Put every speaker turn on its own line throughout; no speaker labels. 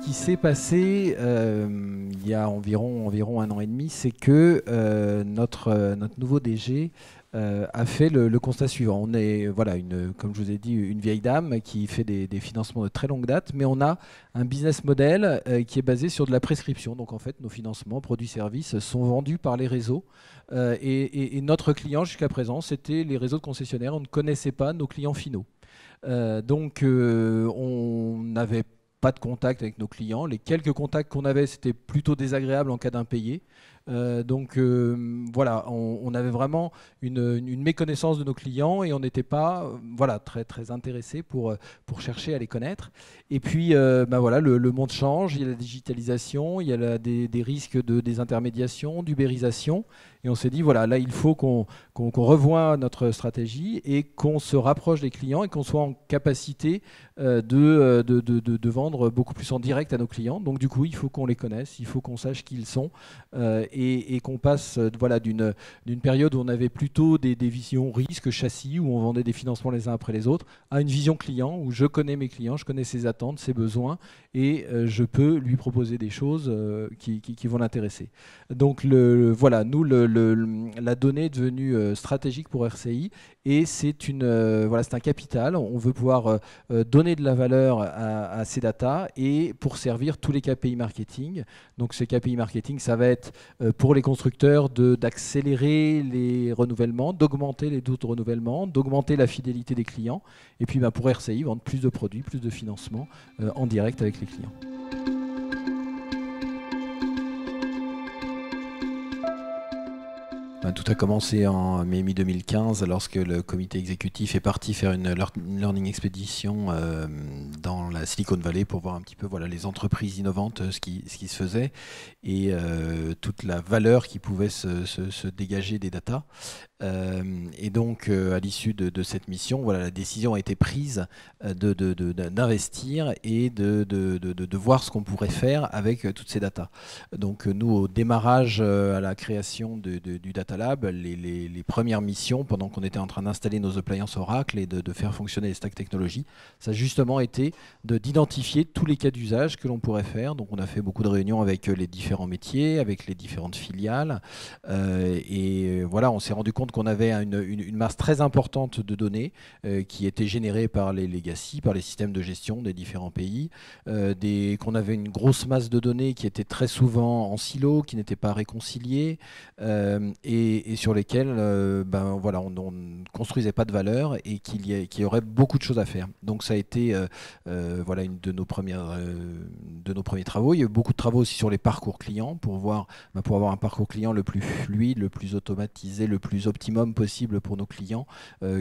qui s'est passé il y a environ 1 an et demi, c'est que notre nouveau DG a fait le constat suivant. On est, voilà, comme je vous ai dit, une vieille dame qui fait des financements de très longue date, mais on a un business model qui est basé sur de la prescription. Donc en fait, nos financements, produits-services, sont vendus par les réseaux. Et notre client jusqu'à présent, c'était les réseaux de concessionnaires. On ne connaissait pas nos clients finaux. Donc on n'avait pas de contact avec nos clients. Les quelques contacts qu'on avait, c'était plutôt désagréable en cas d'impayé. Donc voilà, on avait vraiment une méconnaissance de nos clients et on n'était pas voilà, très, très intéressé pour chercher à les connaître. Et puis voilà, le monde change, il y a la digitalisation, il y a des risques de désintermédiation, d'ubérisation. Et on s'est dit, voilà, là, il faut qu'on revoie notre stratégie et qu'on se rapproche des clients et qu'on soit en capacité de vendre beaucoup plus en direct à nos clients. Donc, du coup, il faut qu'on les connaisse, il faut qu'on sache qui ils sont et qu'on passe voilà, d'une période où on avait plutôt des visions risques, châssis, où on vendait des financements les uns après les autres, à une vision client où je connais mes clients, je connais ses attentes, ses besoins et je peux lui proposer des choses qui vont l'intéresser. Donc, voilà, nous, la donnée est devenue stratégique pour RCI et c'est voilà, c'est un capital. On veut pouvoir donner de la valeur à ces datas et pour servir tous les KPI marketing. Donc ces KPI marketing, ça va être pour les constructeurs d'accélérer les renouvellements, d'augmenter les taux de renouvellement, d'augmenter la fidélité des clients et puis pour RCI, vendre plus de produits, plus de financement en direct avec les clients. Tout a commencé en mai 2015 lorsque le comité exécutif est parti faire une learning expédition dans la Silicon Valley pour voir un petit peu voilà, les entreprises innovantes, ce qui se faisait et toute la valeur qui pouvait se dégager des datas. Et donc, à l'issue de cette mission, voilà, la décision a été prise d'investir et de voir ce qu'on pourrait faire avec toutes ces datas. Donc, nous, au démarrage, à la création du Data Lab, les premières missions, pendant qu'on était en train d'installer nos appliances Oracle et de faire fonctionner les stacks technologies, ça a justement été d'identifier tous les cas d'usage que l'on pourrait faire. Donc, on a fait beaucoup de réunions avec les différents métiers, avec les différentes filiales. Et voilà, on s'est rendu compte qu'on avait une masse très importante de données qui étaient générées par les legacy, par les systèmes de gestion des différents pays, qu'on avait une grosse masse de données qui étaient très souvent en silo, qui n'étaient pas réconciliées et sur lesquelles voilà, on ne construisait pas de valeur et qu'il y aurait beaucoup de choses à faire. Donc ça a été voilà, une de nos premiers travaux. Il y a eu beaucoup de travaux aussi sur les parcours clients pour avoir un parcours client le plus fluide, le plus automatisé, le plus optimum possible pour nos clients,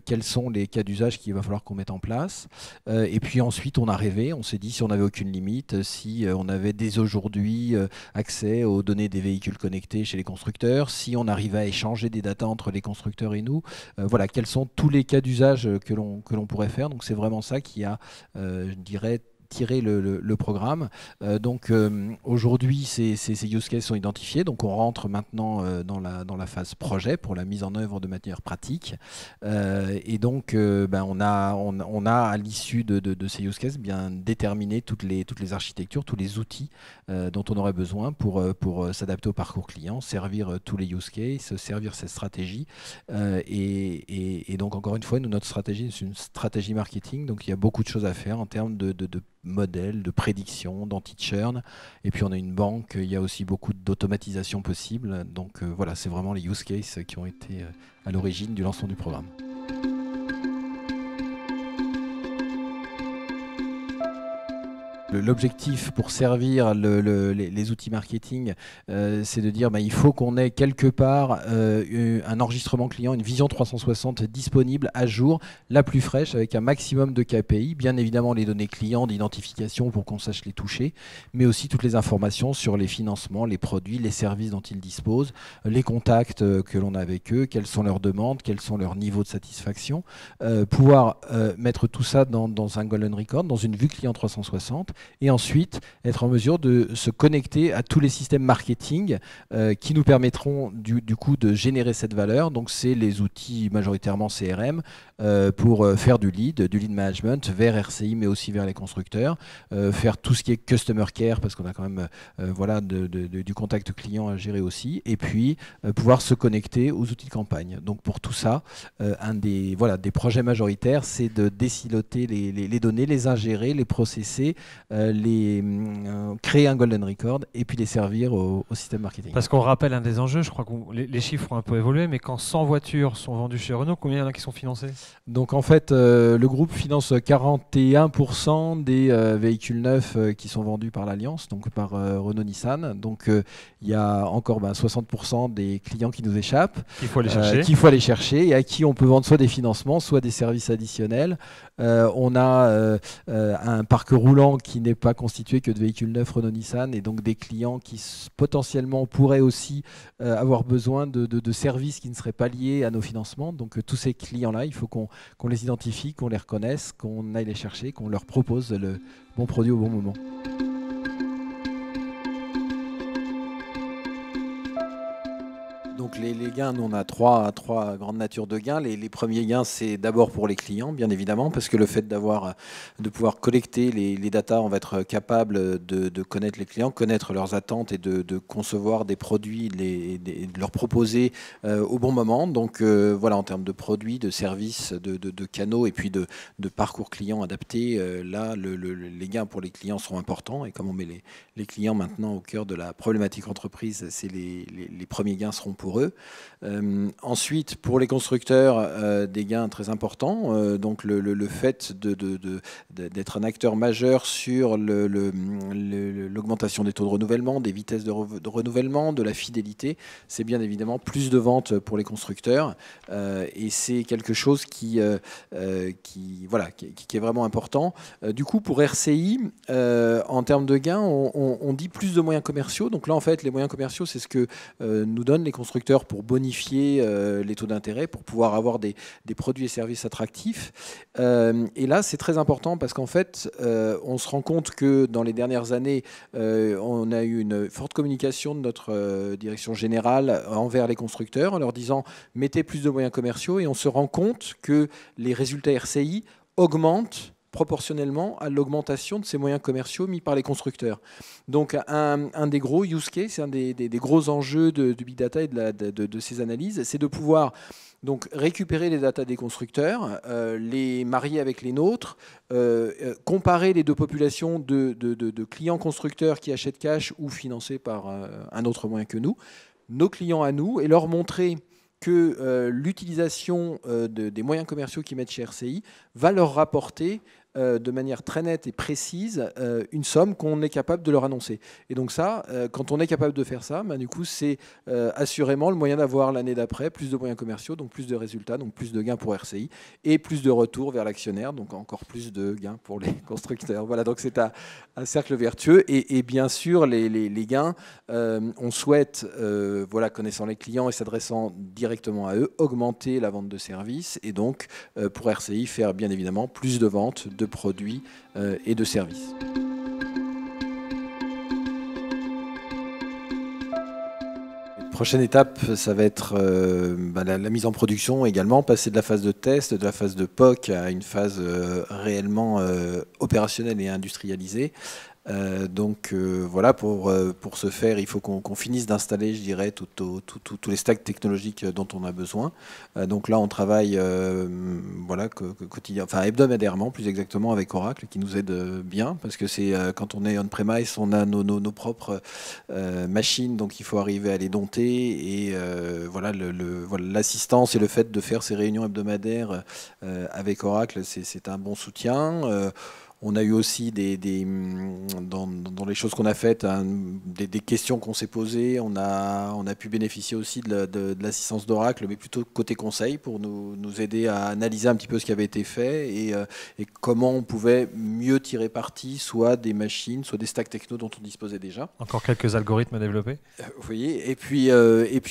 quels sont les cas d'usage qu'il va falloir qu'on mette en place. Et puis ensuite, on a rêvé, on s'est dit si on n'avait aucune limite, si on avait dès aujourd'hui accès aux données des véhicules connectés chez les constructeurs, si on arrivait à échanger des datas entre les constructeurs et nous, voilà, quels sont tous les cas d'usage que l'on pourrait faire. Donc c'est vraiment ça qui a, je dirais, tirer le programme. Donc aujourd'hui, ces use cases sont identifiés. Donc on rentre maintenant dans la phase projet pour la mise en œuvre de manière pratique. Et donc on a à l'issue de ces use cases bien déterminé toutes les architectures, tous les outils dont on aurait besoin pour s'adapter au parcours client, servir tous les use cases, servir cette stratégie. Et donc encore une fois, notre stratégie, c'est une stratégie marketing. Donc il y a beaucoup de choses à faire en termes de modèles, de prédiction, d'anti-churn. Et puis on a une banque, il y a aussi beaucoup d'automatisation possible. Donc voilà, c'est vraiment les use cases qui ont été à l'origine du lancement du programme. L'objectif pour servir les outils marketing, c'est de dire il faut qu'on ait quelque part un enregistrement client, une vision 360 disponible à jour, la plus fraîche, avec un maximum de KPI, bien évidemment les données clients d'identification pour qu'on sache les toucher, mais aussi toutes les informations sur les financements, les produits, les services dont ils disposent, les contacts que l'on a avec eux, quelles sont leurs demandes, quels sont leurs niveaux de satisfaction, pouvoir mettre tout ça dans un Golden Record, dans une vue client 360, et ensuite être en mesure de se connecter à tous les systèmes marketing qui nous permettront du coup de générer cette valeur. Donc c'est les outils majoritairement CRM pour faire du lead management vers RCI mais aussi vers les constructeurs, faire tout ce qui est customer care parce qu'on a quand même voilà, du contact client à gérer aussi, et puis pouvoir se connecter aux outils de campagne. Donc pour tout ça, un des projets majoritaires, c'est de désiloter les données, les ingérer, les processer, créer un golden record et puis les servir au système marketing.
Parce qu'on rappelle un des enjeux, je crois que les chiffres ont un peu évolué, mais quand 100 voitures sont vendues chez Renault, combien il y en a qui sont financées?
Donc en fait, le groupe finance 41% des véhicules neufs qui sont vendus par l'Alliance, donc par Renault-Nissan. Donc il y a encore 60% des clients qui nous échappent,
qu'il faut aller
chercher et à qui on peut vendre soit des financements, soit des services additionnels. On a un parc roulant qui n'est pas constitué que de véhicules neufs Renault-Nissan et donc des clients qui potentiellement pourraient aussi avoir besoin de services qui ne seraient pas liés à nos financements. Donc tous ces clients-là, il faut qu'on les identifie, qu'on les reconnaisse, qu'on aille les chercher, qu'on leur propose le bon produit au bon moment. Donc les gains, nous on a trois grandes natures de gains. Les premiers gains, c'est d'abord pour les clients, bien évidemment, parce que le fait de pouvoir collecter les datas, on va être capable de connaître les clients, connaître leurs attentes et de concevoir des produits, de leur proposer au bon moment. Donc voilà, en termes de produits, de services, de canaux et puis de parcours clients adaptés, là les gains pour les clients seront importants. Et comme on met les clients maintenant au cœur de la problématique entreprise, c'est les premiers gains seront pour eux. Ensuite, pour les constructeurs, des gains très importants. Donc le fait d'être un acteur majeur sur l'augmentation des taux de renouvellement, des vitesses de renouvellement, de la fidélité, c'est bien évidemment plus de ventes pour les constructeurs. Et c'est quelque chose qui est vraiment important. Du coup, pour RCI, en termes de gains, on dit plus de moyens commerciaux. Donc là, en fait, les moyens commerciaux, c'est ce que nous donnent les constructeurs pour bonifier les taux d'intérêt, pour pouvoir avoir des produits et services attractifs. Et là, c'est très important parce qu'en fait, on se rend compte que dans les dernières années, on a eu une forte communication de notre direction générale envers les constructeurs en leur disant « mettez plus de moyens commerciaux » et on se rend compte que les résultats RCI augmentent proportionnellement à l'augmentation de ces moyens commerciaux mis par les constructeurs. Donc un des gros use cases, un des gros enjeux du big data et de ces analyses, c'est de pouvoir donc récupérer les datas des constructeurs, les marier avec les nôtres, comparer les deux populations de clients constructeurs qui achètent cash ou financés par un autre moyen que nous, nos clients à nous, et leur montrer que l'utilisation des moyens commerciaux qu'ils mettent chez RCI va leur rapporter de manière très nette et précise une somme qu'on est capable de leur annoncer. Et donc ça, quand on est capable de faire ça, du coup, c'est assurément le moyen d'avoir l'année d'après plus de moyens commerciaux, donc plus de résultats, donc plus de gains pour RCI, et plus de retour vers l'actionnaire, donc encore plus de gains pour les constructeurs. Voilà, donc c'est un cercle vertueux. Et bien sûr, les gains, on souhaite, voilà, connaissant les clients et s'adressant directement à eux, augmenter la vente de services, et donc pour RCI, faire bien évidemment plus de ventes de produits et de services. Prochaine étape, ça va être la mise en production également, passer de la phase de test, de la phase de POC à une phase réellement opérationnelle et industrialisée. Voilà, pour ce faire, il faut qu'on finisse d'installer, je dirais, tous les stacks technologiques dont on a besoin. Donc là, on travaille voilà, quotidien, enfin hebdomadairement, plus exactement, avec Oracle, qui nous aide bien, parce que c'est quand on est on-premise, on a nos propres machines, donc il faut arriver à les dompter. Et voilà, l'assistance et le fait de faire ces réunions hebdomadaires avec Oracle, c'est un bon soutien. On a eu aussi dans les choses qu'on a faites, des questions qu'on s'est posées. On a pu bénéficier aussi de l'assistance d'Oracle, mais plutôt côté conseil, pour nous aider à analyser un petit peu ce qui avait été fait et comment on pouvait mieux tirer parti, soit des machines, soit des stacks techno dont on disposait déjà.
Encore quelques algorithmes à développer.
Vous voyez, et puis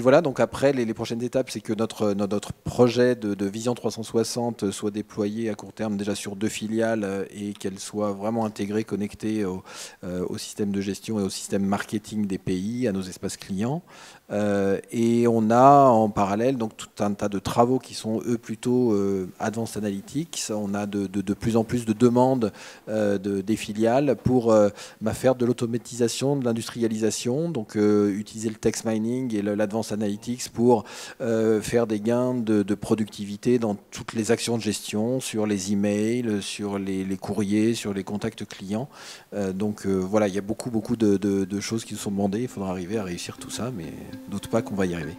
voilà, donc après, les prochaines étapes, c'est que notre projet de Vision 360 soit déployé à court terme déjà sur 2 filiales et qu'elle qu'ils soient vraiment intégrés, connectés au système de gestion et au système marketing des pays, à nos espaces clients. Et on a en parallèle donc tout un tas de travaux qui sont eux plutôt advanced analytics. On a de plus en plus de demandes des filiales pour faire de l'automatisation, de l'industrialisation, donc utiliser le text mining et l'advanced analytics pour faire des gains de productivité dans toutes les actions de gestion, sur les emails, sur les courriers, sur les contacts clients. Donc voilà, il y a beaucoup de choses qui nous sont demandées. Il faudra arriver à réussir tout ça, mais doute pas qu'on va y arriver.